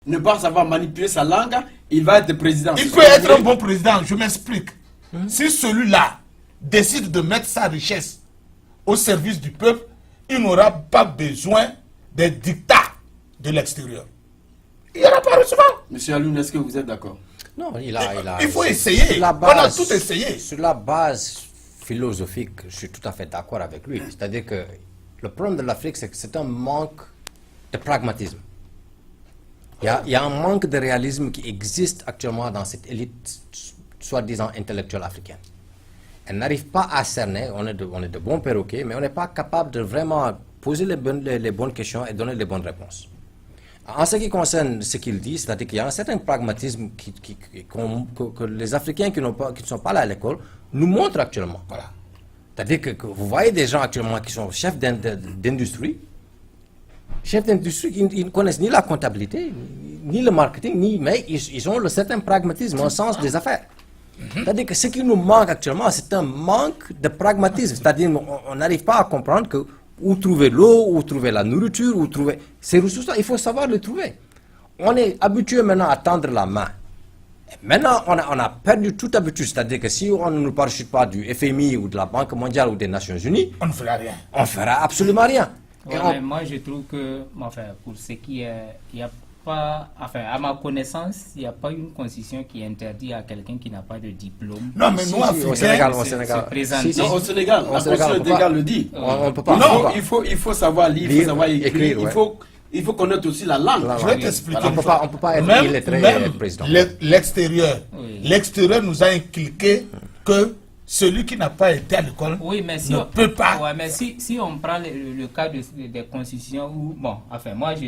ne pas savoir manipuler sa langue, il va être président. Il peut être un bon président, je m'explique. Si celui-là décide de mettre sa richesse au service du peuple, il n'aura pas besoin des dictats de l'extérieur. Il n'y aura pas reçu. Monsieur Alioune, est-ce que vous êtes d'accord? Non, il faut essayer. On a tout essayé. Sur la base philosophique, je suis tout à fait d'accord avec lui. C'est-à-dire que le problème de l'Afrique, c'est que c'est un manque de pragmatisme. Il y a un manque de réalisme qui existe actuellement dans cette élite, soi-disant intellectuelle africaine. Elle n'arrive pas à cerner, on est de bons perroquets, mais on n'est pas capable de vraiment poser les bonnes questions et donner les bonnes réponses. En ce qui concerne ce qu'il dit, c'est-à-dire qu'il y a un certain pragmatisme que les Africains qui ne sont pas là à l'école nous montrent actuellement. Voilà. C'est-à-dire que vous voyez des gens actuellement qui sont chefs d'industrie, ils ne connaissent ni la comptabilité, ni le marketing, mais ils ont un certain pragmatisme au sens des affaires. C'est-à-dire que ce qui nous manque actuellement, c'est un manque de pragmatisme. C'est-à-dire qu'on n'arrive pas à comprendre que où trouver l'eau, où trouver la nourriture, où trouver ces ressources-là, il faut savoir les trouver. On est habitué maintenant à tendre la main. Et maintenant, on a perdu toute habitude. C'est-à-dire que si on ne nous parachute pas du FMI ou de la Banque mondiale ou des Nations Unies, on ne fera rien. On ne fera absolument rien. Ouais, mais moi, je trouve que, enfin, pour ce qui est, il n'y a pas, enfin, à ma connaissance, il n'y a pas une constitution qui interdit à quelqu'un qui n'a pas de diplôme. Non, mais nous, au Sénégal, non, au Sénégal, la Constitution sénégale le dit. On peut pas. Non, il faut savoir lire, il faut savoir écrire, il faut connaître aussi la langue. Je vais t'expliquer. On ne peut pas être illettré et être président. L'extérieur. L'extérieur nous a inculqué que celui qui n'a pas été à l'école ne peut pas. Ouais, mais si on prend le cas des constitutions où, bon, enfin, moi, je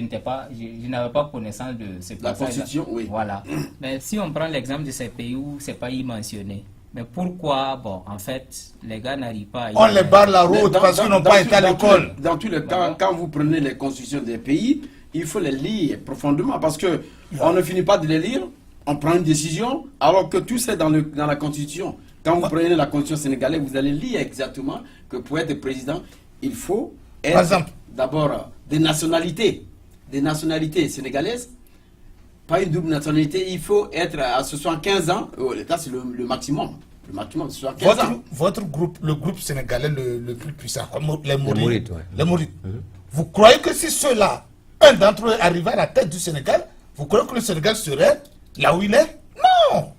n'avais pas connaissance de ce passage. La constitution, oui. Voilà. Mais si on prend l'exemple de ces pays où c'est pas y mentionné, mais pourquoi, bon, en fait, les gars n'arrivent pas à... On les barre la route parce qu'ils n'ont pas été à l'école. Dans tous les cas, quand vous prenez les constitutions des pays, il faut les lire profondément parce que on ne finit pas de les lire, on prend une décision, alors que tout c'est dans la constitution. Quand vous prenez la constitution sénégalaise, vous allez lire exactement que pour être président, il faut être d'abord des nationalités sénégalaises, pas une double nationalité, il faut être à 75 ans, l'État c'est le maximum. Le maximum, 75 ans. Votre groupe, le groupe sénégalais le plus puissant, comme les Mourides. Vous croyez que si ceux-là, un d'entre eux arrivait à la tête du Sénégal, vous croyez que le Sénégal serait là où il est? Non!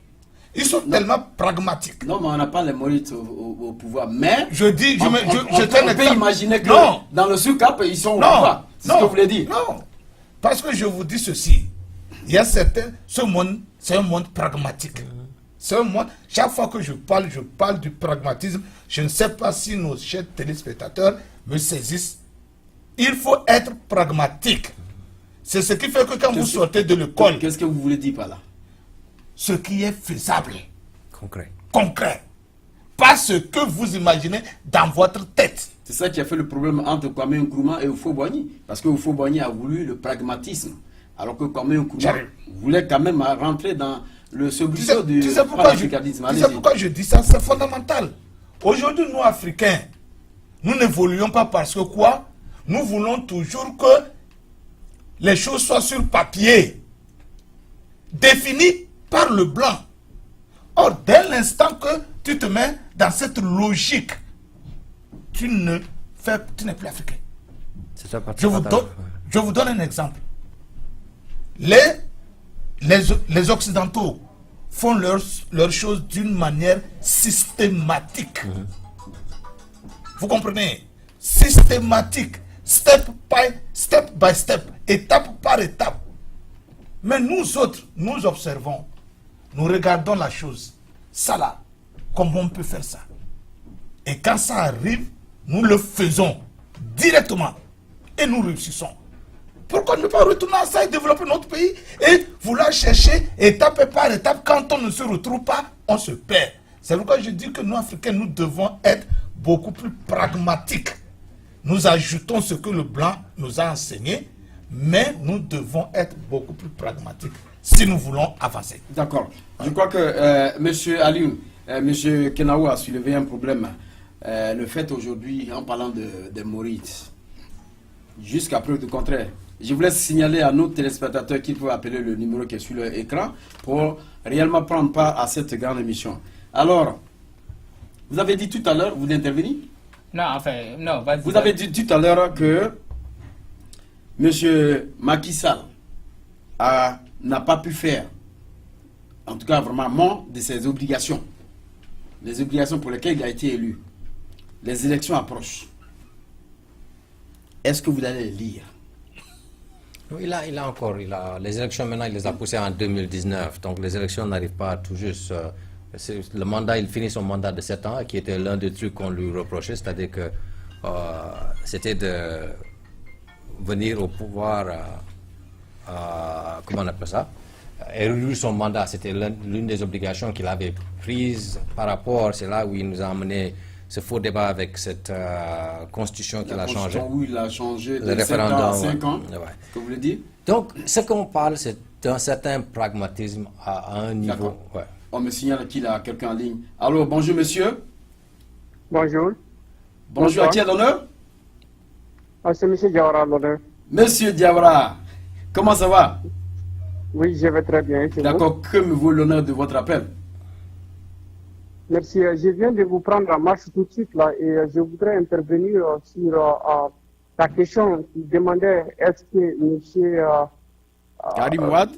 Ils sont tellement pragmatiques. Non, mais on n'a pas les Maurites au pouvoir. Mais je dis, on peut imaginer que dans le sous-cap, ils sont au pouvoir. C'est ce que vous voulez dire. Non, parce que je vous dis ceci. Il y a certains, ce monde, c'est un monde pragmatique. C'est un monde, chaque fois que je parle du pragmatisme. Je ne sais pas si nos chers téléspectateurs me saisissent. Il faut être pragmatique. C'est ce qui fait que quand vous sortez de l'école... Qu'est-ce que vous voulez dire par là? Ce qui est faisable. Concret. Pas ce que vous imaginez dans votre tête. C'est ça qui a fait le problème entre Kwame Nkrumah et Houphouët-Boigny. Parce que Houphouët-Boigny a voulu le pragmatisme. Alors que Kwame Nkrumah voulait quand même rentrer dans le soubresaut du panafricanisme. Tu sais pourquoi je dis ça? C'est fondamental. Aujourd'hui, nous, Africains, nous n'évoluons pas parce que quoi? Nous voulons toujours que les choses soient sur papier, définies par le blanc. Or, dès l'instant que tu te mets dans cette logique, tu n'es plus africain. Je vous donne un exemple. Les Occidentaux font leurs choses d'une manière systématique. Vous comprenez? Systématique. Step by step. Étape par étape. Mais nous autres, nous observons. Nous regardons la chose. Ça là, comment on peut faire ça? Et quand ça arrive, nous le faisons directement. Et nous réussissons. Pourquoi ne pas retourner à ça et développer notre pays et vouloir chercher étape par étape? Quand on ne se retrouve pas, on se perd. C'est pourquoi je dis que nous, Africains, nous devons être beaucoup plus pragmatiques. Nous ajoutons ce que le blanc nous a enseigné, mais nous devons être beaucoup plus pragmatiques si nous voulons avancer. D'accord. Je crois que M. Alioune, M. Kenaou a soulevé un problème. Le fait aujourd'hui, en parlant des Maurites, jusqu'à preuve du contraire, Je voulais signaler à nos téléspectateurs qu'ils peuvent appeler le numéro qui est sur leur écran pour réellement prendre part à cette grande émission. Alors, vous avez dit tout à l'heure, vous voulez intervenir? Non, enfin, non, vas-y. Vous avez dit tout à l'heure que M. Macky Sall n'a pas pu faire, en tout cas vraiment moins de ses obligations, les obligations pour lesquelles il a été élu. Les élections approchent. Est-ce que vous allez les lire? Il a les élections maintenant, il les a poussées en 2019, donc les élections n'arrivent pas tout juste. Le mandat, il finit son mandat de 7 ans, qui était l'un des trucs qu'on lui reprochait, c'est-à-dire que c'était de venir au pouvoir, comment on appelle ça, et réduire son mandat. C'était l'une des obligations qu'il avait prises par rapport, c'est là où il nous a amené ce faux débat avec cette constitution qu'il a changée. Oui, il a changé de le référendum, 5 ans, ouais. que vous voulez dire? Donc, ce qu'on parle, c'est d'un certain pragmatisme à un niveau. Ouais. On me signale qu'il a quelqu'un en ligne. Allô, bonjour monsieur. Bonjour. Bonjour, à qui est l'honneur? C'est M. Diawara l'honneur. Monsieur Diawara, comment ça va? Oui, je vais très bien. D'accord, que me vaut l'honneur de votre appel? Merci. Je viens de vous prendre en marche tout de suite là et je voudrais intervenir sur la question qui demandait est-ce que M.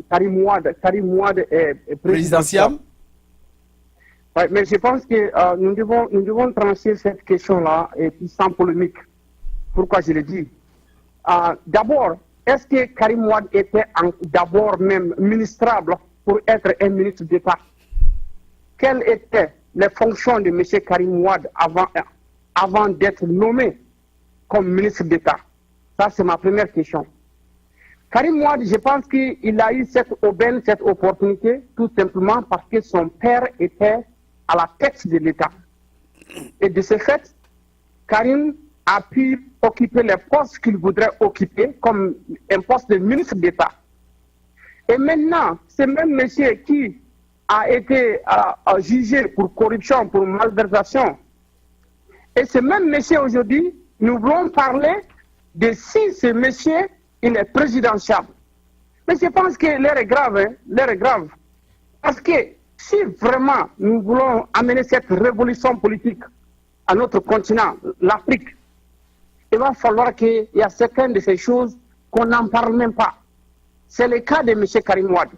Karim Wade est présidentiel. Ouais, mais je pense que nous devons trancher cette question-là et puis sans polémique. Pourquoi je le dis? D'abord, est-ce que Karim Wade était d'abord même ministrable pour être un ministre d'État? Quelles étaient les fonctions de M. Karim Wade avant d'être nommé comme ministre d'État? Ça, c'est ma première question. Karim Wade, je pense qu'il a eu cette aubaine, cette opportunité, tout simplement parce que son père était à la tête de l'État. Et de ce fait, Karim a pu occuper les postes qu'il voudrait occuper comme un poste de ministre d'État. Et maintenant, ce même monsieur qui a été jugé pour corruption, pour malversation, et ce même monsieur aujourd'hui, nous voulons parler de si ce monsieur il est présidentiable. Mais je pense que l'heure est grave, hein? L'heure est grave. Parce que si vraiment nous voulons amener cette révolution politique à notre continent, l'Afrique, il va falloir qu'il y a certaines de ces choses qu'on n'en parle même pas. C'est le cas de M. Karim Wade.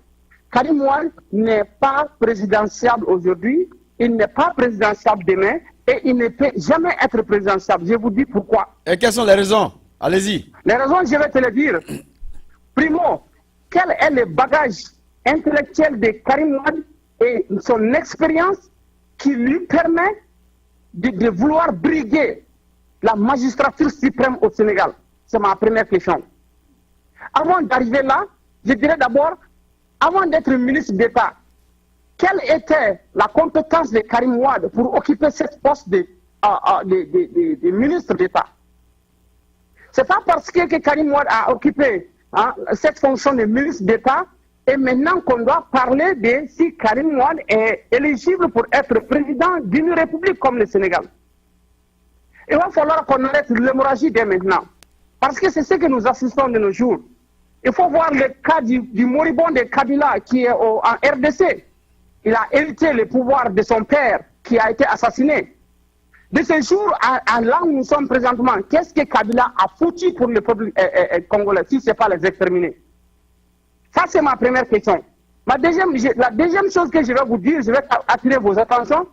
Karim Wade n'est pas présidentiable aujourd'hui, il n'est pas présidentiable demain, et il ne peut jamais être présidentiable. Je vous dis pourquoi. Et quelles sont les raisons? Allez-y. Les raisons, je vais te les dire. Primo, quel est le bagage intellectuel de Karim Wade et son expérience qui lui permet de vouloir briguer la magistrature suprême au Sénégal? C'est ma première question. Avant d'arriver là, je dirais d'abord, avant d'être ministre d'État, quelle était la compétence de Karim Wade pour occuper cette poste de ministre d'État? C'est pas parce que Karim Wade a occupé cette fonction de ministre d'État et maintenant qu'on doit parler de si Karim Wade est éligible pour être président d'une république comme le Sénégal. Il va falloir qu'on arrête l'hémorragie dès maintenant. Parce que c'est ce que nous assistons de nos jours. Il faut voir le cas du moribond de Kabila qui est en RDC. Il a hérité le pouvoir de son père qui a été assassiné. De ce jour à là où nous sommes présentement, qu'est-ce que Kabila a foutu pour le peuple congolais si ce n'est pas les exterminer? Ça, c'est ma première question. La deuxième chose que je vais vous dire, je vais attirer vos attentions,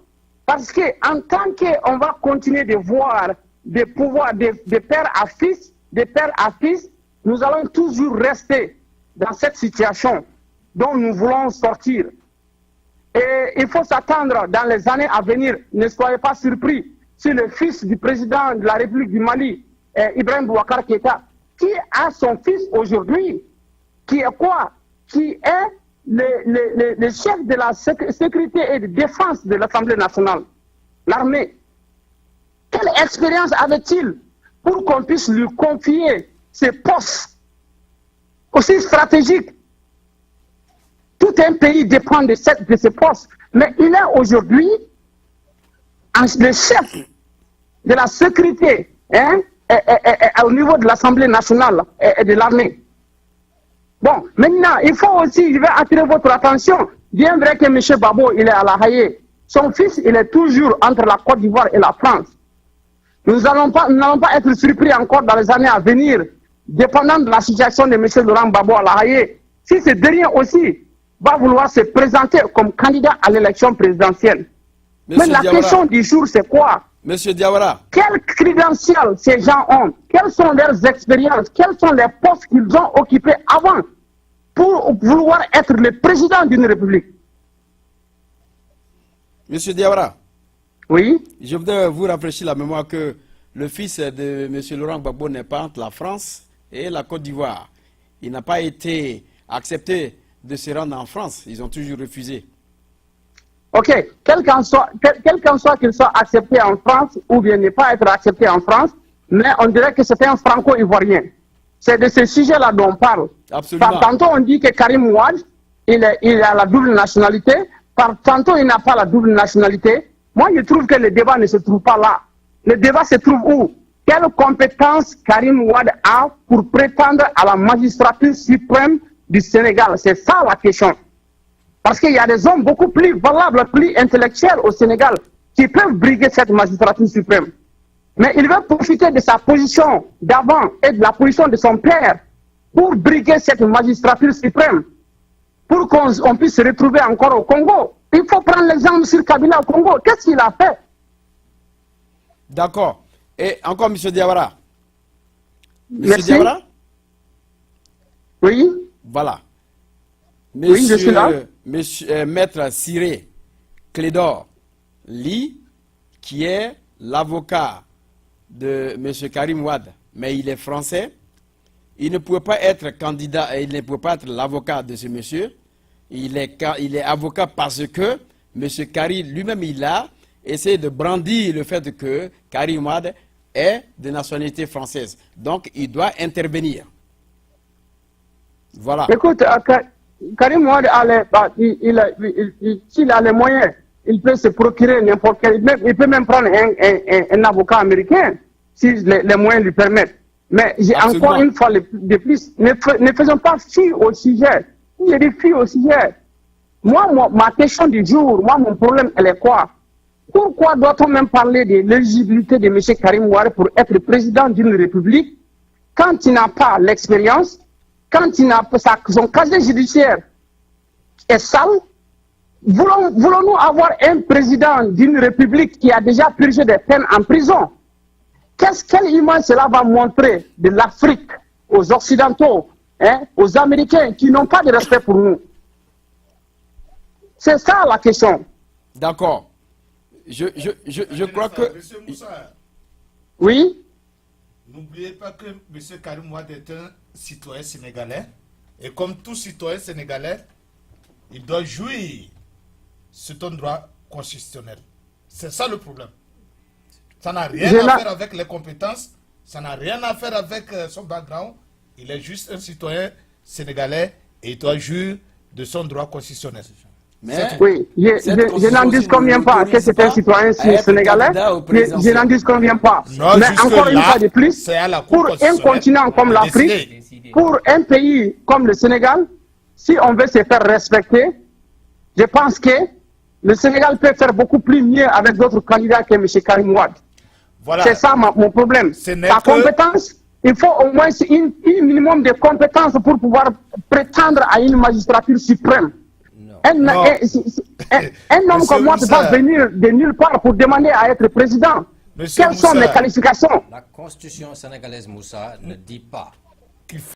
parce qu'en tant qu'on va continuer de voir des pouvoirs de père à fils, nous allons toujours rester dans cette situation dont nous voulons sortir. Et il faut s'attendre dans les années à venir, ne soyez pas surpris, si le fils du président de la République du Mali, Ibrahim Boubacar Keïta, qui a son fils aujourd'hui, qui est quoi? Qui est le chef de la sécurité et de défense de l'Assemblée nationale, l'armée. Quelle expérience avait-il pour qu'on puisse lui confier ces postes aussi stratégiques? Tout un pays dépend de ces postes. Mais il est aujourd'hui le chef de la sécurité au niveau de l'Assemblée nationale et de l'armée. Bon, maintenant, il faut aussi, je vais attirer votre attention. Bien vrai que M. Babo, il est à la Haye. Son fils, il est toujours entre la Côte d'Ivoire et la France. Nous n'allons pas être surpris encore dans les années à venir, dépendant de la situation de M. Laurent Gbagbo à la Haye. Si ce dernier aussi va vouloir se présenter comme candidat à l'élection présidentielle. Mais la question du jour, c'est quoi? Monsieur Diawara. Quelles crédentials ces gens ont? Quelles sont leurs expériences? Quels sont les postes qu'ils ont occupés avant pour vouloir être le président d'une république? Monsieur Diawara. Oui. Je voudrais vous rafraîchir la mémoire que le fils de M. Laurent Gbagbo n'est pas entre la France et la Côte d'Ivoire. Il n'a pas été accepté de se rendre en France. Ils ont toujours refusé. Ok, quel qu'en soit qu'il soit accepté en France ou bien ne pas être accepté en France, mais on dirait que c'est un franco-ivoirien. C'est de ce sujet-là dont on parle. Absolument. Par tantôt on dit que Karim Ouad, il a la double nationalité, par tantôt il n'a pas la double nationalité. Moi je trouve que le débat ne se trouve pas là. Le débat se trouve où? Quelle compétence Karim Ouad a pour prétendre à la magistrature suprême du Sénégal? C'est ça la question. Parce qu'il y a des hommes beaucoup plus valables, plus intellectuels au Sénégal qui peuvent briguer cette magistrature suprême. Mais il veut profiter de sa position d'avant et de la position de son père pour briguer cette magistrature suprême, pour qu'on puisse se retrouver encore au Congo. Il faut prendre l'exemple sur Kabila au Congo. Qu'est-ce qu'il a fait? D'accord. Et encore, M. Diawara. Merci. Diawara? Oui. Voilà. Oui, je suis là. Maître Siré Clédor Ly, qui est l'avocat de M. Karim Ouad, mais il est français. Il ne pouvait pas être candidat, il ne pouvait pas être l'avocat de ce monsieur. Il est avocat parce que M. Karim lui-même, il a essayé de brandir le fait que Karim Ouad est de nationalité française. Donc, il doit intervenir. Voilà. Écoute, Karim Ouad, s'il a les moyens, il peut se procurer n'importe quel. Il peut même prendre un avocat américain, si les moyens lui permettent. Mais encore une fois de plus, ne faisons pas fi au sujet. Il y a des filles au sujet. Moi, ma question du jour, mon problème, elle est quoi? Pourquoi doit-on même parler de l'éligibilité de M. Karim Ouad pour être président d'une république quand il n'a pas l'expérience, quand il n'a pas son casier judiciaire est sale? Voulons-nous avoir un président d'une république qui a déjà purgé des peines en prison? Quelle image cela va montrer de l'Afrique aux Occidentaux, aux Américains qui n'ont pas de respect pour nous? C'est ça la question. D'accord. Je crois que... Monsieur Moussa, oui. N'oubliez pas que M. Karim Ouad est un citoyen sénégalais. Et comme tout citoyen sénégalais, il doit jouir sur ton droit constitutionnel. C'est ça le problème. Ça n'a rien à faire avec les compétences, ça n'a rien à faire avec son background. Il est juste un citoyen sénégalais et il doit jouir de son droit constitutionnel. Mais oui, je n'en disconviens pas que c'est un citoyen sénégalais. Je n'en disconviens pas. Non, mais encore une fois de plus, pour un continent comme l'Afrique, pour un pays comme le Sénégal, si on veut se faire respecter, je pense que le Sénégal peut faire beaucoup plus mieux avec d'autres candidats que M. Karim Ouad. Voilà. C'est ça mon problème. La compétence, il faut au moins un minimum de compétences pour pouvoir prétendre à une magistrature suprême. Un homme comme moi ne peut pas venir de nulle part pour demander à être président. Quelles sont mes qualifications? La constitution sénégalaise, Moussa, ne dit pas